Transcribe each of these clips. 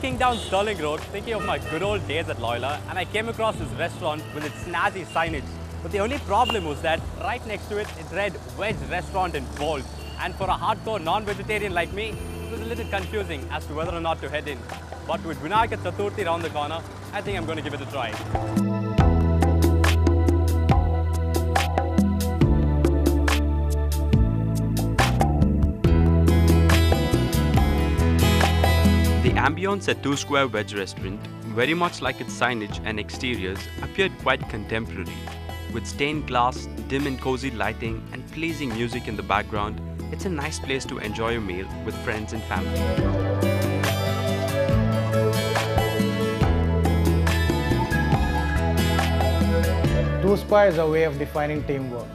walking down Sterling Road, thinking of my good old days at Loyola, and I came across this restaurant with its snazzy signage. But the only problem was that right next to it, it read Veg Restaurant in bold. And for a hardcore non-vegetarian like me, it was a little confusing as to whether or not to head in. But with Vinayaka Chaturthi around the corner, I think I'm going to give it a try. The ambience at 2 Square Veg Restaurant, very much like its signage and exteriors, appeared quite contemporary. With stained glass, dim and cozy lighting and pleasing music in the background, it's a nice place to enjoy a meal with friends and family. 2 Square is a way of defining teamwork.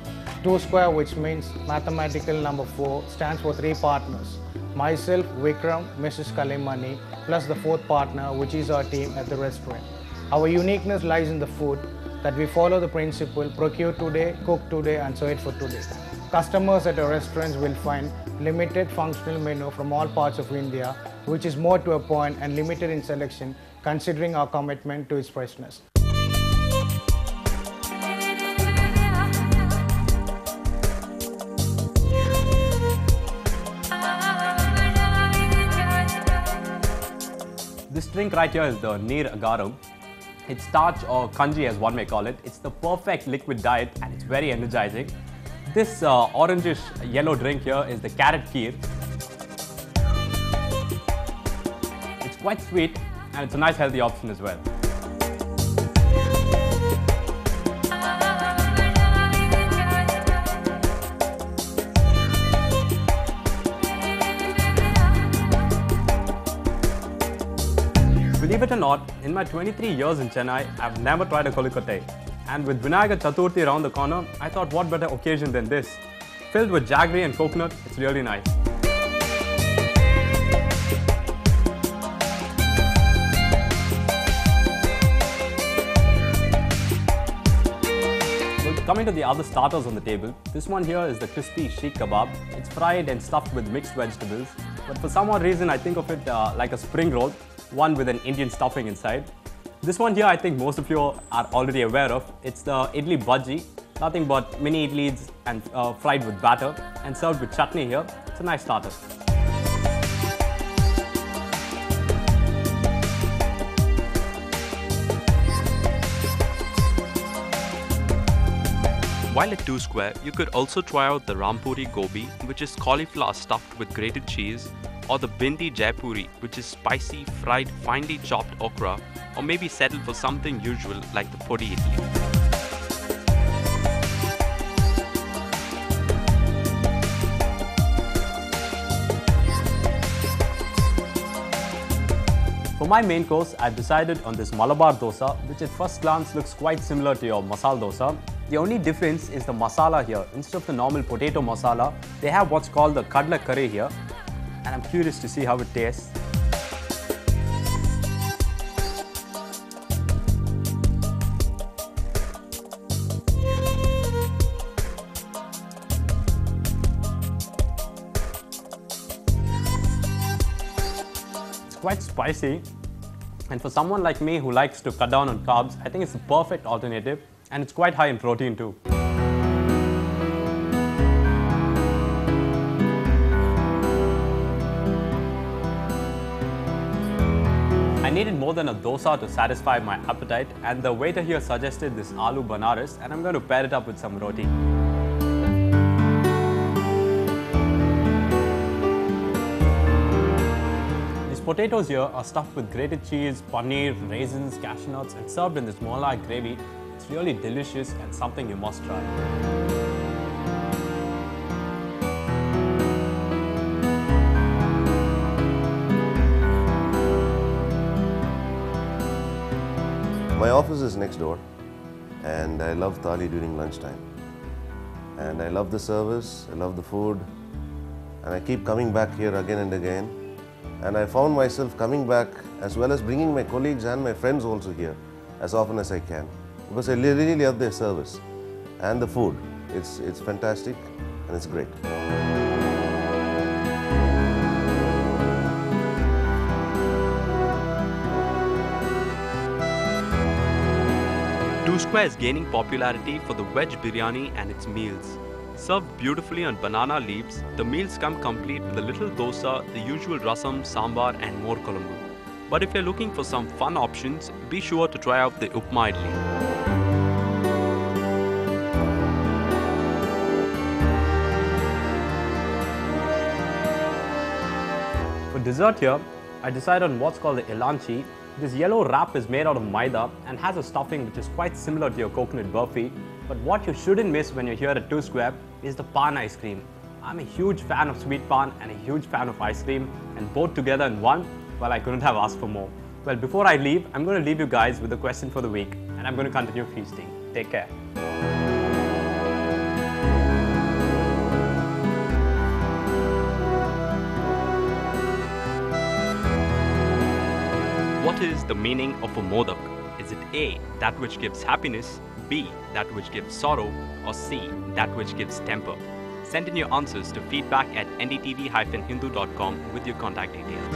2 Square, which means mathematical number 4, stands for 3 partners. Myself, Vikram, Mrs. Kalimani, plus the 4th partner, which is our team at the restaurant. Our uniqueness lies in the food, that we follow the principle, procure today, cook today and serve it for today. Customers at our restaurants will find limited functional menu from all parts of India, which is more to a point and limited in selection, considering our commitment to its freshness. This drink right here is the Neer Agaram. It's starch or kanji as one may call it. It's the perfect liquid diet and it's very energizing. This orangish yellow drink here is the carrot kheer. It's quite sweet and it's a nice healthy option as well. Believe it or not, in my 23 years in Chennai, I've never tried a kolikottai. And with Vinayaka Chaturthi around the corner, I thought what better occasion than this. Filled with jaggery and coconut, it's really nice. Well, coming to the other starters on the table, this one here is the crispy sheikh kebab. It's fried and stuffed with mixed vegetables. But for some odd reason, I think of it like a spring roll, one with an Indian stuffing inside. This one here I think most of you are already aware of. It's the idli bhaji, nothing but mini idlis and fried with batter and served with chutney here. It's a nice starter. While at 2 Square, you could also try out the Rampuri Gobi, which is cauliflower stuffed with grated cheese, or the Bindi Jaipuri, which is spicy, fried, finely chopped okra, or maybe settle for something usual like the podi idli. For my main course, I've decided on this Malabar dosa, which at first glance looks quite similar to your masala dosa. The only difference is the masala here. Instead of the normal potato masala, they have what's called the kadla curry here. And I'm curious to see how it tastes. It's quite spicy, and for someone like me who likes to cut down on carbs, I think it's the perfect alternative, and it's quite high in protein too. I needed more than a dosa to satisfy my appetite, and the waiter here suggested this aloo banaras, and I'm going to pair it up with some roti. These potatoes here are stuffed with grated cheese, paneer, raisins, cashew nuts, and served in this molai gravy. It's really delicious and something you must try. My office is next door and I love thali during lunchtime. And I love the service, I love the food, and I keep coming back here again and again. And I found myself coming back as well as bringing my colleagues and my friends also here as often as I can, because I really love their service and the food. It's fantastic and it's great. Two Square is gaining popularity for the veg biryani and its meals. Served beautifully on banana leaves, the meals come complete with a little dosa, the usual rasam, sambar and more kolambu. But if you're looking for some fun options, be sure to try out the upma idli. For dessert here, I decided on what's called the ilanchi. This yellow wrap is made out of maida and has a stuffing which is quite similar to your coconut burfi. But what you shouldn't miss when you're here at Two Square is the pan ice cream. I'm a huge fan of sweet pan and a huge fan of ice cream, and both together in one, well, I couldn't have asked for more. Well, before I leave, I'm going to leave you guys with a question for the week, and I'm going to continue feasting. Take care. What is the meaning of a modak? Is it A, that which gives happiness, B, that which gives sorrow, or C, that which gives temper? Send in your answers to feedback@ndtv-hindu.com with your contact details.